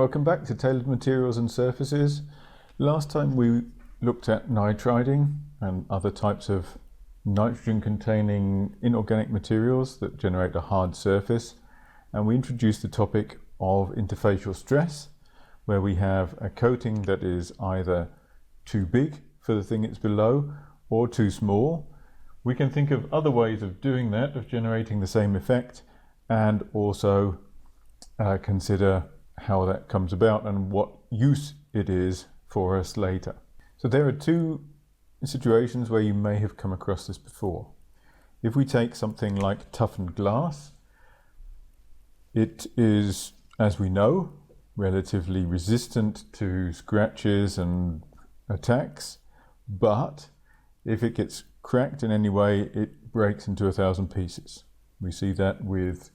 Welcome back to Tailored Materials and Surfaces. Last time we looked at nitriding and other types of nitrogen containing inorganic materials that generate a hard surface, and we introduced the topic of interfacial stress, where we have a coating that is either too big for the thing it's below or too small. We can think of other ways of doing that, of generating the same effect, and also consider how that comes about and what use it is for us later. So there are two situations where you may have come across this before. If we take something like toughened glass, it is, as we know, relatively resistant to scratches and attacks, but if it gets cracked in any way, it breaks into 1,000 pieces. We see that with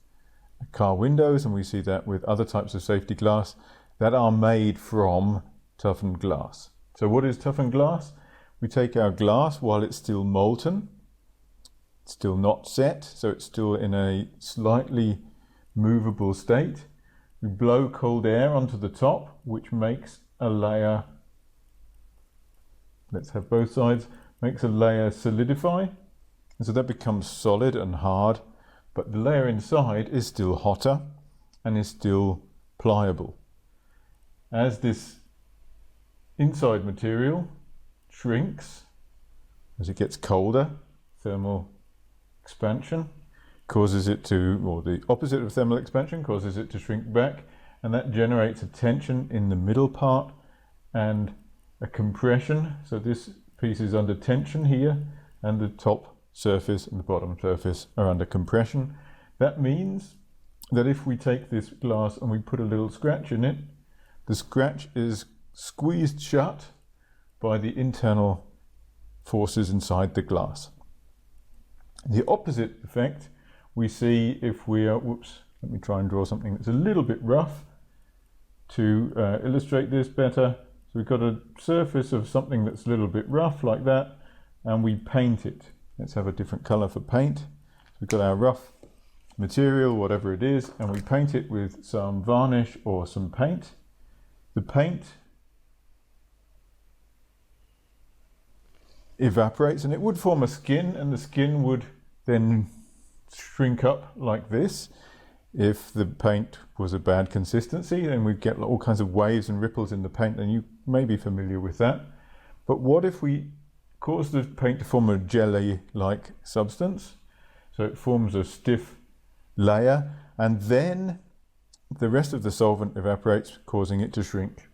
car windows, and we see that with other types of safety glass that are made from toughened glass. So what is toughened glass? We take our glass while it's still molten, it's still not set, so it's still in a slightly movable state. We blow cold air onto the top, which makes a layer, let's have both sides, makes a layer solidify, and so that becomes solid and hard. But the layer inside is still hotter and is still pliable. As this inside material shrinks, as it gets colder, thermal expansion causes it to, or the opposite of thermal expansion causes it to shrink back, and that generates a tension in the middle part and a compression. So this piece is under tension here, and the top surface and the bottom surface are under compression. That means that if we take this glass and we put a little scratch in it, the scratch is squeezed shut by the internal forces inside the glass. The opposite effect we see if we are, let me try and draw something that's a little bit rough to illustrate this better. So we've got a surface of something that's a little bit rough like that, and we paint it. Let's have a different color for paint. So we've got our rough material, whatever it is, and we paint it with some varnish or some paint. The paint evaporates and it would form a skin, and the skin would then shrink up like this. If the paint was a bad consistency, then we'd get all kinds of waves and ripples in the paint, and you may be familiar with that. But what if we cause the paint to form a jelly-like substance? So it forms a stiff layer, and then the rest of the solvent evaporates, causing it to shrink.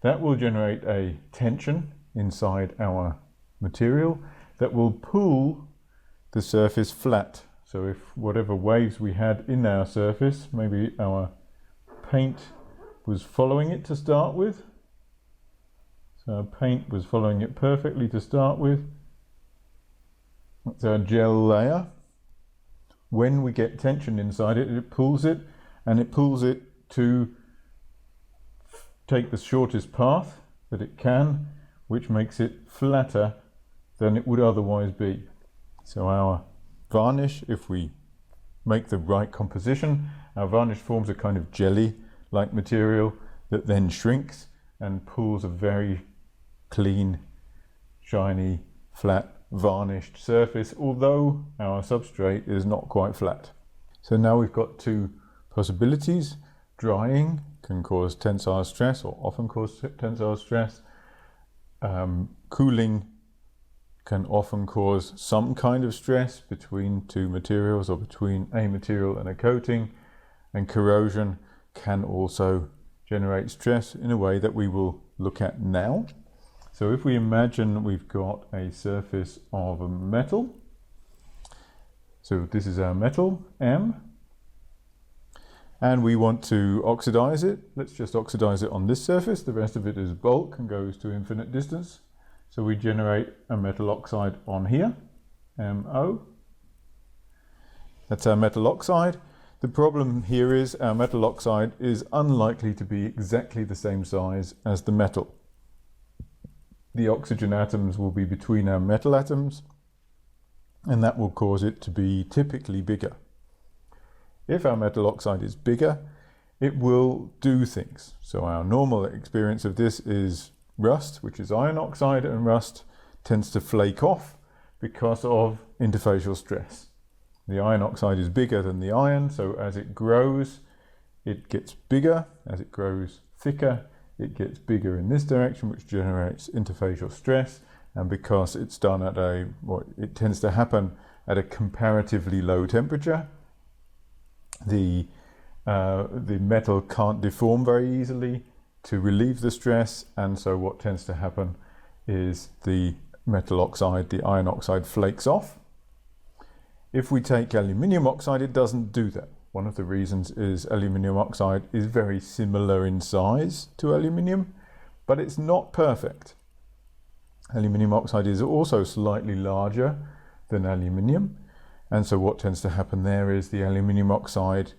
That will generate a tension inside our material that will pull the surface flat. So if whatever waves we had in our surface, maybe our paint was following it to start with. So our paint was following it perfectly to start with. That's our gel layer. When we get tension inside it, it pulls it, and it pulls it to take the shortest path that it can, which makes it flatter than it would otherwise be. So our varnish, if we make the right composition, our varnish forms a kind of jelly-like material that then shrinks and pulls a very clean, shiny, flat, varnished surface, although our substrate is not quite flat. So now we've got two possibilities. Drying can cause tensile stress, or often cause tensile stress. Cooling can often cause some kind of stress between two materials or between a material and a coating, and corrosion can also generate stress in a way that we will look at now. So if we imagine we've got a surface of a metal, so this is our metal, M, and we want to oxidize it. Let's just oxidize it on this surface. The rest of it is bulk and goes to infinite distance. So we generate a metal oxide on here, MO. That's our metal oxide. The problem here is our metal oxide is unlikely to be exactly the same size as the metal. The oxygen atoms will be between our metal atoms, and that will cause it to be typically bigger. If our metal oxide is bigger, it will do things. So our normal experience of this is rust, which is iron oxide, and rust tends to flake off because of interfacial stress. The iron oxide is bigger than the iron, so as it grows, it gets bigger. As it grows thicker, it gets bigger in this direction, which generates interfacial stress. And because it's done at it tends to happen at a comparatively low temperature, the metal can't deform very easily to relieve the stress, and so what tends to happen is the metal oxide, the iron oxide, flakes off. If we take aluminium oxide, it doesn't do that. One of the reasons is aluminium oxide is very similar in size to aluminium, but it's not perfect. Aluminium oxide is also slightly larger than aluminium, and so what tends to happen there is the aluminium oxide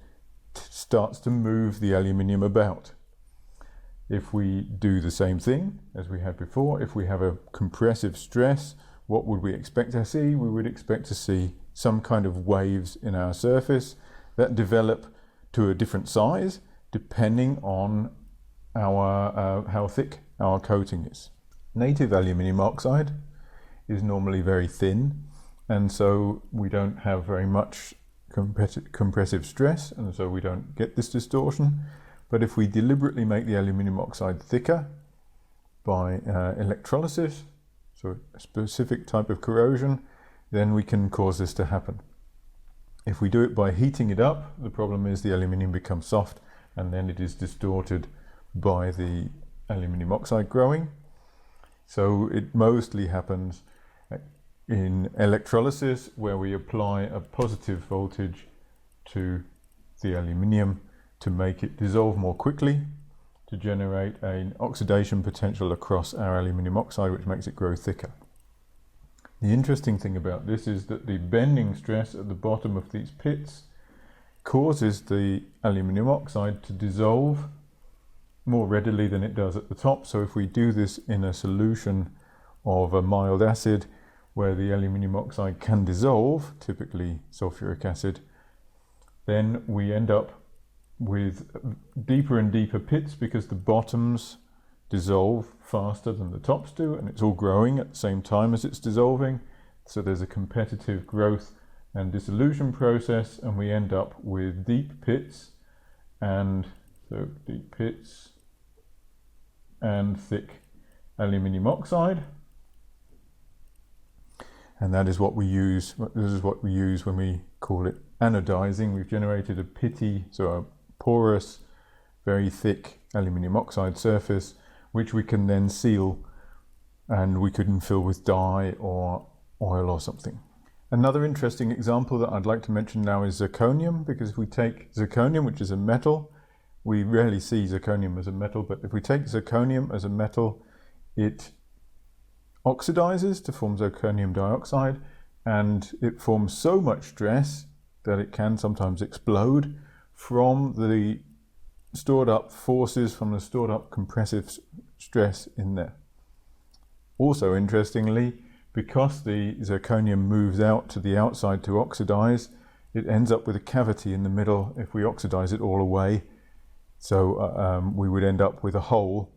starts to move the aluminium about. If we do the same thing as we had before, if we have a compressive stress, what would we expect to see? We would expect to see some kind of waves in our surface that develop to a different size depending on how thick our coating is. Native aluminium oxide is normally very thin, and so we don't have very much compressive stress, and so we don't get this distortion. But if we deliberately make the aluminium oxide thicker by electrolysis, so a specific type of corrosion, then we can cause this to happen. If we do it by heating it up, the problem is the aluminium becomes soft, and then it is distorted by the aluminium oxide growing. So it mostly happens in electrolysis, where we apply a positive voltage to the aluminium to make it dissolve more quickly, to generate an oxidation potential across our aluminium oxide, which makes it grow thicker. The interesting thing about this is that the bending stress at the bottom of these pits causes the aluminium oxide to dissolve more readily than it does at the top. So if we do this in a solution of a mild acid where the aluminium oxide can dissolve, typically sulfuric acid, then we end up with deeper and deeper pits because the bottoms dissolve faster than the tops do, and it's all growing at the same time as it's dissolving. So there's a competitive growth and dissolution process, and we end up with deep pits and thick aluminium oxide. And that is what we use. This is what we use when we call it anodizing. We've generated a pitty, so a porous, very thick aluminium oxide surface, which we can then seal, and we can fill with dye or oil or something. Another interesting example that I'd like to mention now is zirconium, because if we take zirconium, which is a metal, we rarely see zirconium as a metal, but if we take zirconium as a metal, it oxidizes to form zirconium dioxide, and it forms so much stress that it can sometimes explode from the stored up forces, from the stored up compressive stress in there. Also interestingly, because the zirconium moves out to the outside to oxidize, it ends up with a cavity in the middle if we oxidize it all away. So we would end up with a hole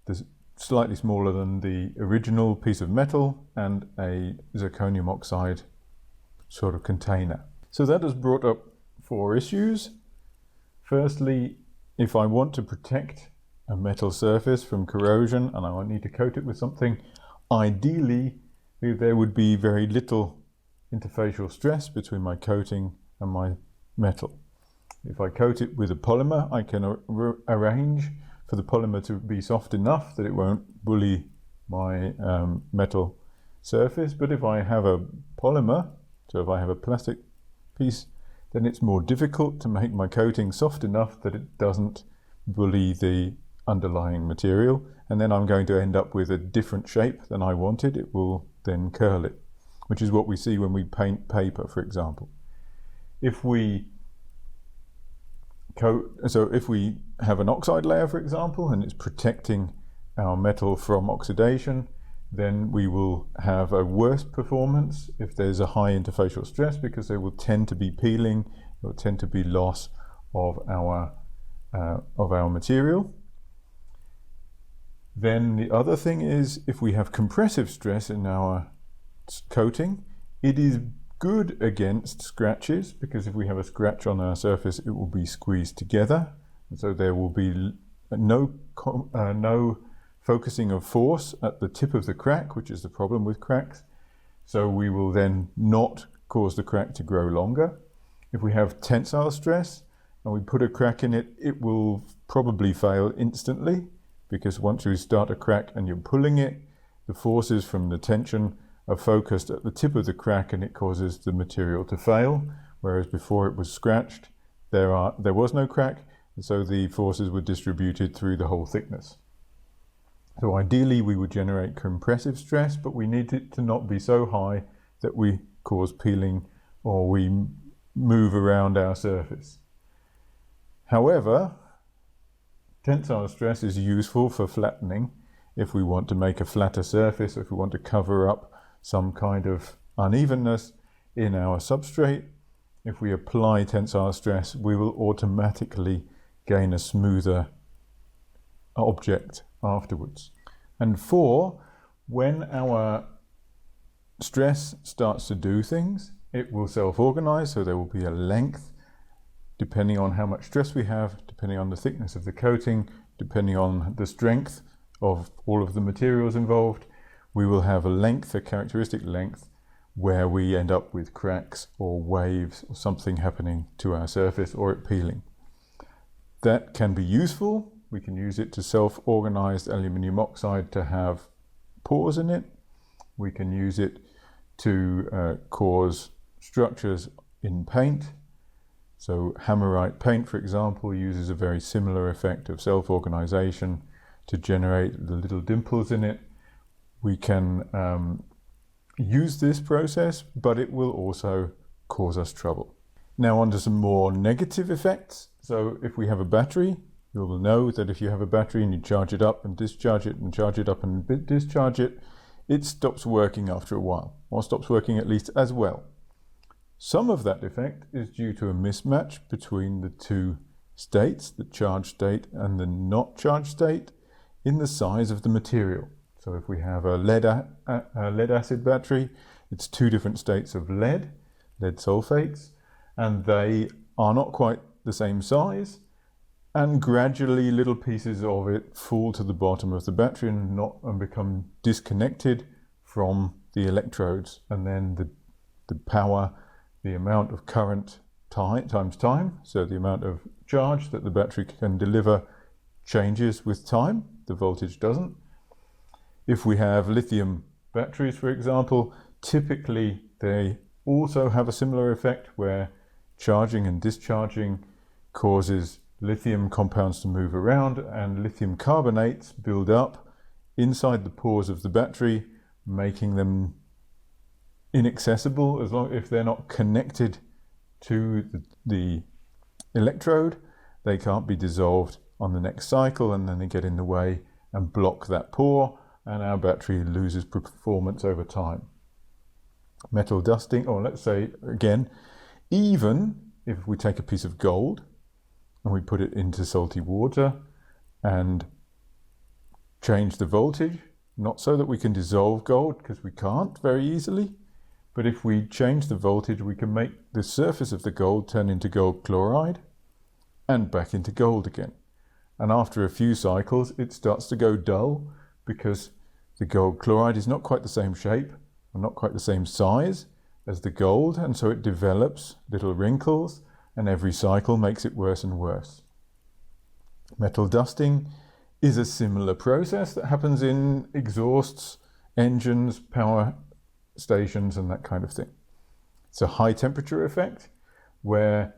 that's slightly smaller than the original piece of metal and a zirconium oxide sort of container. So that has brought up 4 issues. Firstly, if I want to protect a metal surface from corrosion and I need to coat it with something, ideally there would be very little interfacial stress between my coating and my metal. If I coat it with a polymer, I can arrange for the polymer to be soft enough that it won't bully my metal surface. But if I have a polymer, so if I have a plastic piece, then it's more difficult to make my coating soft enough that it doesn't bully the underlying material, and then I'm going to end up with a different shape than I wanted. It will then curl it, which is what we see when we paint paper, for example. If we if we have an oxide layer, for example, and it's protecting our metal from oxidation, then we will have a worse performance if there's a high interfacial stress, because there will tend to be peeling, there will tend to be loss of our of our material. Then the other thing is, if we have compressive stress in our coating, it is good against scratches, because if we have a scratch on our surface, it will be squeezed together, and so there will be no focusing of force at the tip of the crack, which is the problem with cracks. So we will then not cause the crack to grow longer. If we have tensile stress and we put a crack in it, it will probably fail instantly, because once you start a crack and you're pulling it, the forces from the tension are focused at the tip of the crack and it causes the material to fail, whereas before it was scratched, there was no crack, and so the forces were distributed through the whole thickness. So ideally we would generate compressive stress, but we need it to not be so high that we cause peeling or we move around our surface. However, tensile stress is useful for flattening if we want to make a flatter surface, if we want to cover up some kind of unevenness in our substrate. If we apply tensile stress, we will automatically gain a smoother object afterwards. And 4, when our stress starts to do things, it will self-organize, so there will be a length depending on how much stress we have, depending on the thickness of the coating, depending on the strength of all of the materials involved. We will have a length, a characteristic length, where we end up with cracks or waves or something happening to our surface or it peeling. That can be useful. We can use it to self-organize aluminium oxide to have pores in it. We can use it to cause structures in paint. So hammerite paint, for example, uses a very similar effect of self-organization to generate the little dimples in it. We can use this process, but it will also cause us trouble. Now on to some more negative effects. So if we have a battery, you will know that if you have a battery and you charge it up and discharge it and charge it up and discharge it, it stops working after a while, or stops working at least as well. Some of that effect is due to a mismatch between the two states, the charged state and the not charged state, in the size of the material. So if we have a lead acid battery, it's 2 different states of lead sulfates, and they are not quite the same size, and gradually little pieces of it fall to the bottom of the battery and become disconnected from the electrodes, and then the power, the amount of current times time, so the amount of charge that the battery can deliver changes with time, the voltage doesn't. If we have lithium batteries, for example, typically they also have a similar effect where charging and discharging causes lithium compounds to move around, and lithium carbonates build up inside the pores of the battery, making them inaccessible if they're not connected to the electrode. They can't be dissolved on the next cycle, and then they get in the way and block that pore, and our battery loses performance over time. Metal dusting, or let's say again, even if we take a piece of gold and we put it into salty water and change the voltage, not so that we can dissolve gold, because we can't very easily, but if we change the voltage, we can make the surface of the gold turn into gold chloride and back into gold again. And after a few cycles, it starts to go dull, because the gold chloride is not quite the same shape or not quite the same size as the gold, and so it develops little wrinkles, and every cycle makes it worse and worse. Metal dusting is a similar process that happens in exhausts, engines, power stations, and that kind of thing. It's a high temperature effect where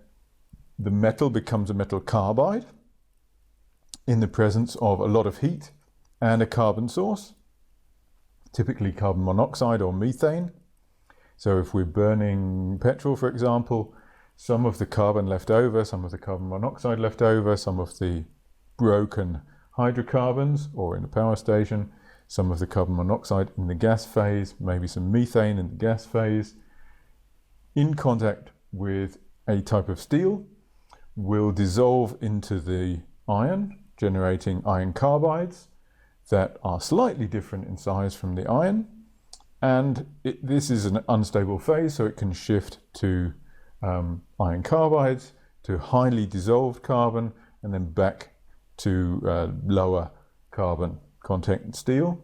the metal becomes a metal carbide in the presence of a lot of heat and a carbon source, typically carbon monoxide or methane. So if we're burning petrol, for example, some of the carbon left over, some of the carbon monoxide left over, some of the broken hydrocarbons, or in a power station, some of the carbon monoxide in the gas phase, maybe some methane in the gas phase, in contact with a type of steel, will dissolve into the iron, generating iron carbides that are slightly different in size from the iron. And this is an unstable phase, so it can shift to iron carbides, to highly dissolved carbon, and then back to lower carbon content steel,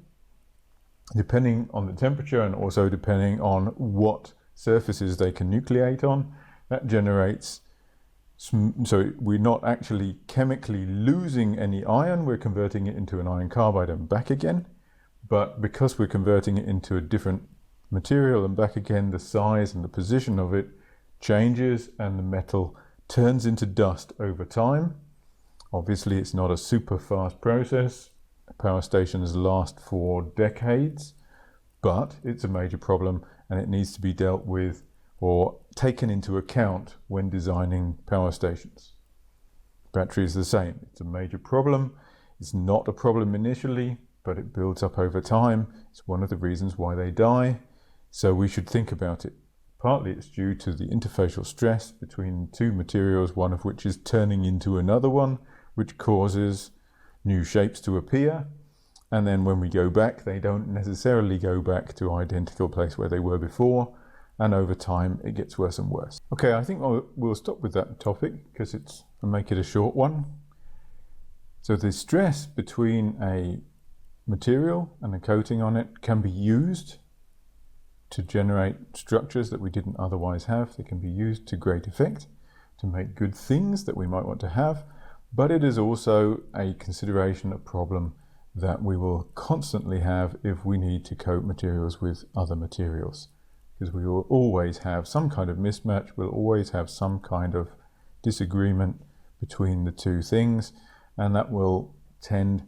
depending on the temperature and also depending on what surfaces they can nucleate on. That generates, so we're not actually chemically losing any iron, we're converting it into an iron carbide and back again. But because we're converting it into a different material and back again, the size and the position of it changes and the metal turns into dust over time. Obviously, it's not a super fast process. Power stations last for decades, but it's a major problem and it needs to be dealt with or taken into account when designing power stations. Battery is the same. It's a major problem. It's not a problem initially, but it builds up over time. It's one of the reasons why they die. So we should think about it. Partly it's due to the interfacial stress between two materials, one of which is turning into another one, which causes new shapes to appear. And then when we go back, they don't necessarily go back to identical place where they were before. And over time, it gets worse and worse. Okay, I think we'll stop with that topic because I'll make it a short one. So the stress between a material and a coating on it can be used to generate structures that we didn't otherwise have. They can be used to great effect to make good things that we might want to have, but it is also a consideration, a problem that we will constantly have if we need to coat materials with other materials, because we will always have some kind of mismatch, we'll always have some kind of disagreement between the two things, and that will tend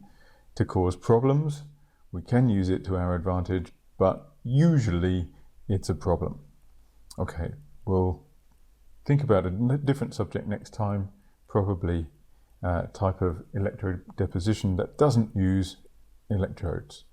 to cause problems. We can use it to our advantage, but usually it's a problem. Okay, we'll think about a different subject next time, probably a type of electrode deposition that doesn't use electrodes.